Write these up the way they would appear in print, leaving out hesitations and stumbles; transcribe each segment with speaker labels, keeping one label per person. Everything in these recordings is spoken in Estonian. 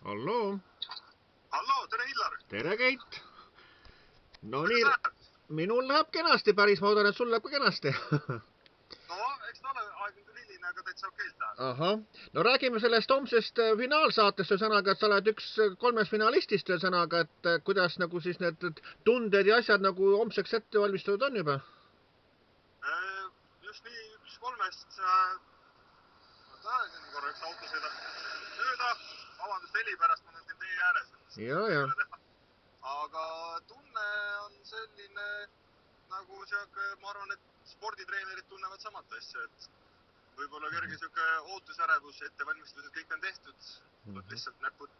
Speaker 1: Halloo.
Speaker 2: Halloo, tere Illar!
Speaker 1: Tere Keit! No
Speaker 2: Kuidas
Speaker 1: nii,
Speaker 2: läheb?
Speaker 1: minul läheb kenasti päris, ma oodan, et sul läheb ka kenasti.
Speaker 2: No, eks ta ole aeg on küll hiline, aga täitsa okeilt läheb.
Speaker 1: Ahah, no räägime sellest homsest finaalsaatest sõnaga, et sa oled üks 3 finalistist sõnaga, et kuidas nagu siis need tunded ja asjad nagu homseks ette valmistatud on juba?
Speaker 2: Just nii, üks 3-st, siin korra üks auto sõidab mööda, vabandust heli pärast, ma olen tee ääres.
Speaker 1: Ja.
Speaker 2: Aga tunne on selline, nagu ma arvan, et sporditreenerid tunnevad samat asja, et võib-olla kerge ootusärevus, ettevalmistused kõik on tehtud, lihtsalt näpud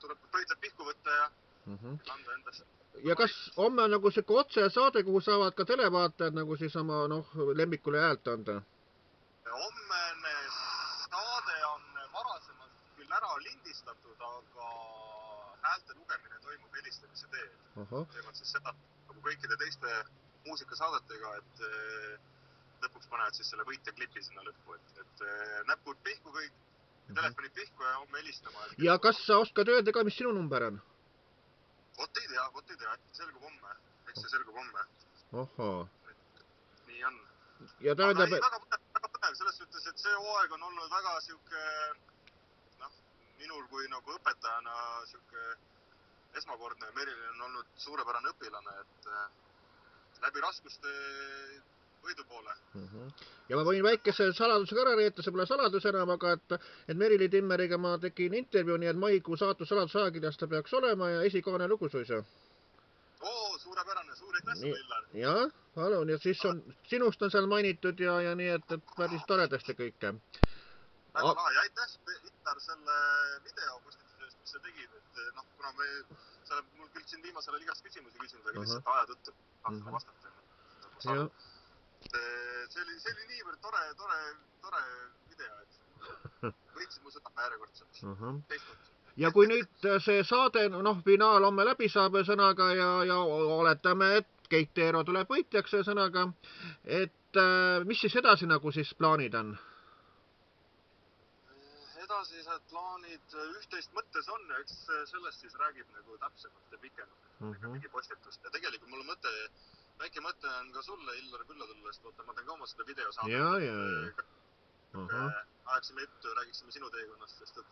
Speaker 2: tuleb pöidlad pihku võtta ja anda endast.
Speaker 1: Ja kas homme on nagu siuke otsesaade, kuhu saavad ka televaatajad nagu siis oma lemmikule häält anda?
Speaker 2: Hommene saade on varasemalt küll ära lindistatud, aga häälte lugemine toimub helistamise teel. Teevad siis seda nagu kõikide teiste muusikasaadetega, et lõpuks panevad siis selle võitja klipi sinna lõppu, et näpud pihku kõik, telefonid pihku ja homme helistama.
Speaker 1: Ja kas sa oskad öelda ka, mis sinu number on?
Speaker 2: Vot ei tea, selgub homme, eks see selgub homme.
Speaker 1: Ahhaa.
Speaker 2: Nii on.
Speaker 1: Ja tähendab...
Speaker 2: Väga põnev, selles suhtes, et see hooaeg on olnud väga siuke, minul kui nagu õpetajana siuke esmakordne. Merilin on olnud suurepärane õpilane, et läbi raskuste võidu poole.
Speaker 1: Ja ma võin väikese saladuse ka ära reeta, see pole saladus enam, aga et Merilin Timmeriga ma tegin intervjuu, nii et maikuu saatus saladusajakirjas ta peaks olema ja esikaane lugu suisa.
Speaker 2: Oo, suurepärane, suurid asjad, Illar.
Speaker 1: Ja, palun, ja siis sinust on seal mainitud ja nii, et päris toredasti kõike.
Speaker 2: Väga lahe, ja aitäh, Illar, selle videopostituse eest, mis sa tegid, et kuna mul küll siin viimasel ajal igast küsimusi küsinud, aga lihtsalt aja tõttu tahtsin vastata. See oli niivõrd tore video, et võitsin mu sõna järjekordselt.
Speaker 1: Ja kui nüüd see saade, finaal homme läbi saab sõnaga ja oletame, et Keit Eero tuleb võitjaks sõnaga, et mis siis edasi nagu siis plaanid on?
Speaker 2: Edasised plaanid üht-teist mõttes on ja eks sellest siis räägib nagu täpsemalt ja pikemalt mingi postitust. Ja tegelikult mul mõte, väike mõte on ka sulle, Illar, külla tulla, sest ma teen ka oma seda videosaadet.
Speaker 1: Ja.
Speaker 2: Ajaksime juttu ja räägiksime sinu teekonnast, sest et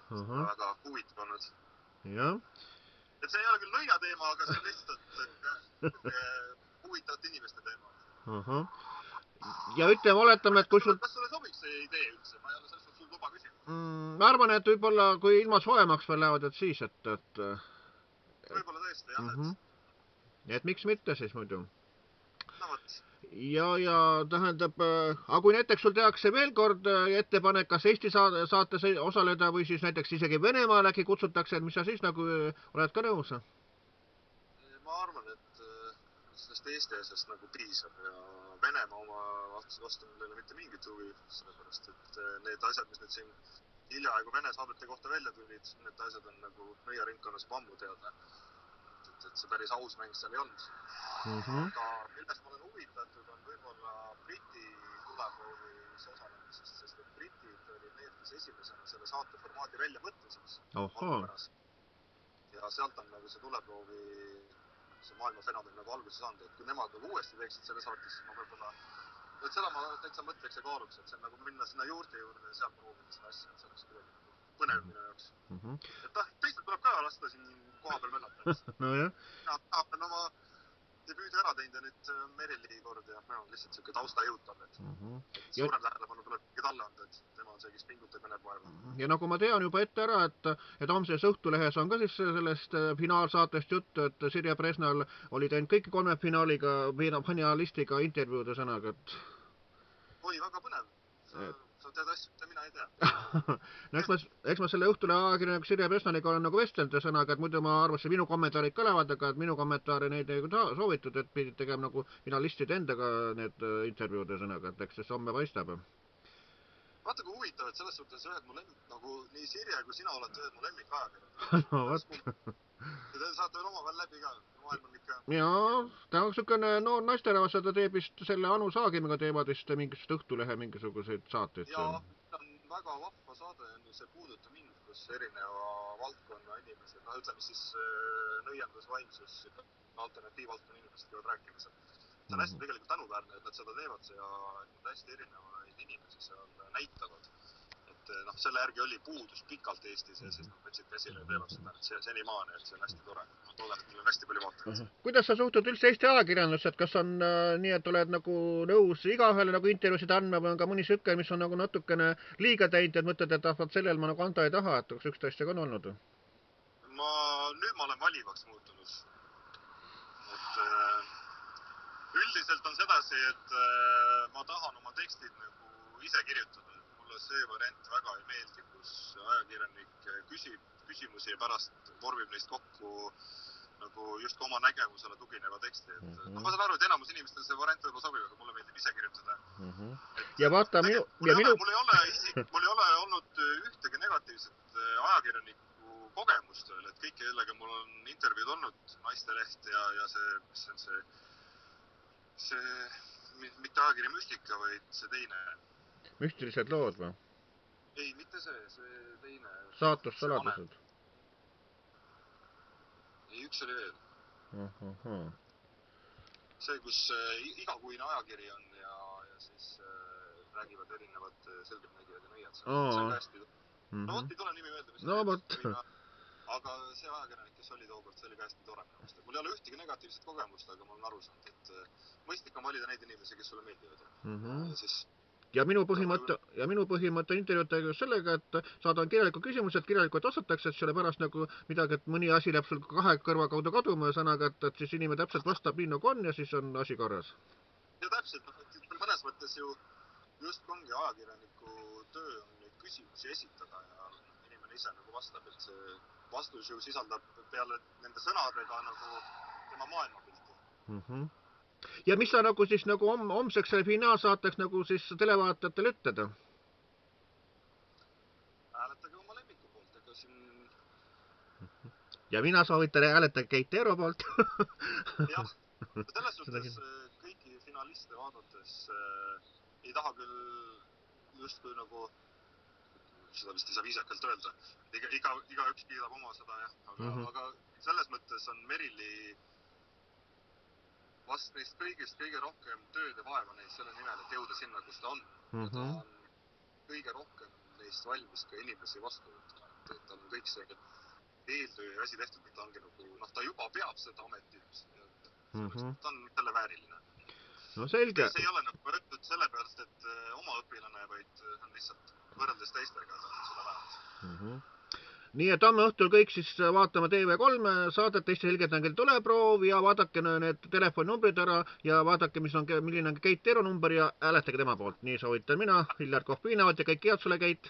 Speaker 2: väga huvitav olnud.
Speaker 1: Ja.
Speaker 2: Et see ei ole küll nõia teema, aga see on lihtsalt huvitavate inimeste teema.
Speaker 1: Ja ütleme, oletame, et kui sul...
Speaker 2: Kas sulle sobiks see idee üldse? Ma ei ole selles sul luba küsinud.
Speaker 1: Ma arvan, et võib-olla, kui ilma soojemaks veel lähevad, et siis, et...
Speaker 2: Võib-olla tõesti, jah.
Speaker 1: Et miks mitte siis muidu?
Speaker 2: No võt.
Speaker 1: Ja tähendab, aga kui näiteks sul tehakse veel kord ettepanek, kas Eesti saates osaleda või siis näiteks isegi Venemaal äkki kutsutakse, et mis sa siis nagu oled ka nõus?
Speaker 2: Ma arvan, et sellest Eesti asjast nagu piisab ja Venemaa oma vastu mul ei ole mitte mingit huvi, sellepärast et need asjad, mis nüüd siin hiljaaegu Vene saadete kohta välja tulid, need asjad on nagu meie ringkonnas juba ammu teada. Et see päris aus mäng seal ei olnud. Aga millest ma olen huvitatud on võib-olla Briti tuleproovis osalemisest, sest et britid olid need, kes esimesena selle saate formaadi välja mõtlesid. Ja sealt on nagu see tuleproovi, see maailmafenomen nagu alguse saanud, et kui nemad nagu uuesti teeksid selle saates, siis ma võib-olla, et seda ma täitsa mõtleks ja kaaluks, et see on nagu minna sinna juurde juurde ja seal proovida seda asja, et see oleks kuidagi põnev minu jaoks. Et teistel tuleb ka lasta siin koha peal möllata.
Speaker 1: No jah.
Speaker 2: Ja olen oma debüüdi ära teinud ja nüüd Merili kord ja lihtsalt siuke tausta jõutab, et suurem tähelepanu tuleb talle anda, et tema on see, kes pingutab ja näeb vaeva.
Speaker 1: Ja nagu ma tean juba ette ära, et homses Õhtulehes on ka siis sellest finaalsaatest juttu, et Sirje Presnal oli teinud kõik 3 finalistiga intervjuude sõnaga, et...
Speaker 2: Oi, väga põnev. Sa tead asju, mida mina ei tea.
Speaker 1: No eks ma selle Õhtulehe ajakirjanik Sirje Presnaliga olen nagu vestelnud sõnaga, et muidu ma arvasin, minu kommentaarid ka lähevad, aga et minu kommentaare neid ei soovitud, et pidid tegema nagu finalistide endaga need intervjuude sõnaga, et eks see homme paistab.
Speaker 2: Vaata kui huvitav, et selles suhtes ühed mu lemmik, nagu nii Sirje kui sina olete ühed mu lemmik ajakirjad.
Speaker 1: No võt.
Speaker 2: Ja te saate veel omavahel läbi ka, maailm on ikka...
Speaker 1: Jaa, ta on niisugune noor naisterahvas, ta teeb vist selle Anu Saagimiga teevad vist mingisugust Õhtulehe mingisuguseid saateid.
Speaker 2: Jaa, on väga vahva saade, see puuduta mind, kus kus erineva valdkonna inimesed, no ütleme siis nõiendusvaimsus, alternatiivvaldkonna inimesed käivad rääkimas. See on hästi tegelikult tänuväärne, et nad seda teevad ja nad hästi erinevaid inimesi seal näitavad. Et selle järgi oli puudus pikalt Eestis ja siis nad võtsid käsile ja teevad seda. See on senimaani, et see on hästi tore. Ma loodan, et meil on hästi palju vaatajaid.
Speaker 1: Kuidas sa suhtud üldse Eesti ajakirjandus, et kas on nii, et oled nagu nõus igaühele nagu intervjuusid andma või on ka mõni sükke, mis on nagu natukene liiga teinud, et mõtled, et sellel ma nagu anda ei taha, et üks asja ka on olnud?
Speaker 2: Nüüd ma olen valivaks muutunud. Et üldiselt on sedasi, et ma tahan oma tekstid nagu ise kirjutada. Mulle see variant väga ei meeldi, kus ajakirjanik küsib küsimusi ja pärast vormib neist kokku nagu just oma nägemusele tugineva teksti. Ma saan aru, et enamus inimestel see variant võib-olla sobib, aga mulle meeldib ise kirjutada.
Speaker 1: Ja vaata,
Speaker 2: mul ei ole olnud ühtegi negatiivset ajakirjaniku kogemust veel, et kõik, kellega mul on intervjuud olnud, Naisteleht ja see mitte ajakirja Müstika, vaid see teine.
Speaker 1: Müstilised lood või?
Speaker 2: Ei, mitte see teine.
Speaker 1: Saatussaladused.
Speaker 2: Ei, üks oli veel. See, kus igakuine ajakiri on ja siis räägivad erinevad selgeltnägijad ja nõiad. See on ka hästi. No võt, ei tule nimi meelde.
Speaker 1: No võt.
Speaker 2: Aga see ajakirjanik, kes oli tookord, see oli ka hästi tore. Mul ei ole ühtegi negatiivset kogemust, aga ma olen aru saanud, et mõistlik on valida neid inimesi, kes sulle meeldivad.
Speaker 1: Ja minu põhimõte intervjuutega sellega, et saadan kirjaliku küsimused, kirjalikult vastatakse, et selle pärast nagu midagi, et mõni asi läheb sul kahe kõrva kaudu kaduma ja sõnaga, et siis inimene täpselt vastab nii nagu on ja siis on asi korras.
Speaker 2: Ja täpselt, mõnes mõttes ju just ongi ajakirjaniku töö on neid küsimusi esitada ja inimene ise nagu vastab, et see vastus ju sisaldab peale nende sõnadega nagu tema maailmapilti.
Speaker 1: Ja mis sa nagu siis nagu homseks finaalsaateks nagu siis televaatajatele ütled?
Speaker 2: Hääletage oma lemmiku poolt, ega siin...
Speaker 1: Ja mina soovitan hääletage Keit Eero poolt.
Speaker 2: Jah, selles suhtes kõiki finaliste vaadates ei taha küll just kui nagu, seda vist ei saa viisakalt öelda, iga üks kiidab oma seda, jah, aga selles mõttes on Merili vast neist kõige rohkem tööd ja vaeva neist selle nimel, et jõuda sinna, kus ta on. Ja ta on kõige rohkem neist valmis ka inimesi vastu võtma. Et ta on kõik see eeltöö ja asi tehtud, et ta ongi nagu, ta juba peab seda ametit. Ta on selle vääriline.
Speaker 1: No selge.
Speaker 2: See ei ole nagu võrtud selle pealt, et oma õpilane, vaid on lihtsalt võrreldes teistega, ta on seda vähemalt.
Speaker 1: Nii et homme õhtul kõik siis vaatame TV3 saadet Eesti selgeltnägijad tuleproov ja vaadake need telefoninumbrid ära ja vaadake, milline on Keit Eero number ja hääletage tema poolt. Nii soovitan mina, Hillar Kohv-Piinavat ja kõik head sulle, Keit.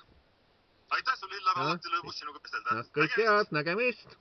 Speaker 2: Aitäh sulle, Hillar, alati lõbus sinuga vestelda.
Speaker 1: Kõik head, nägemist.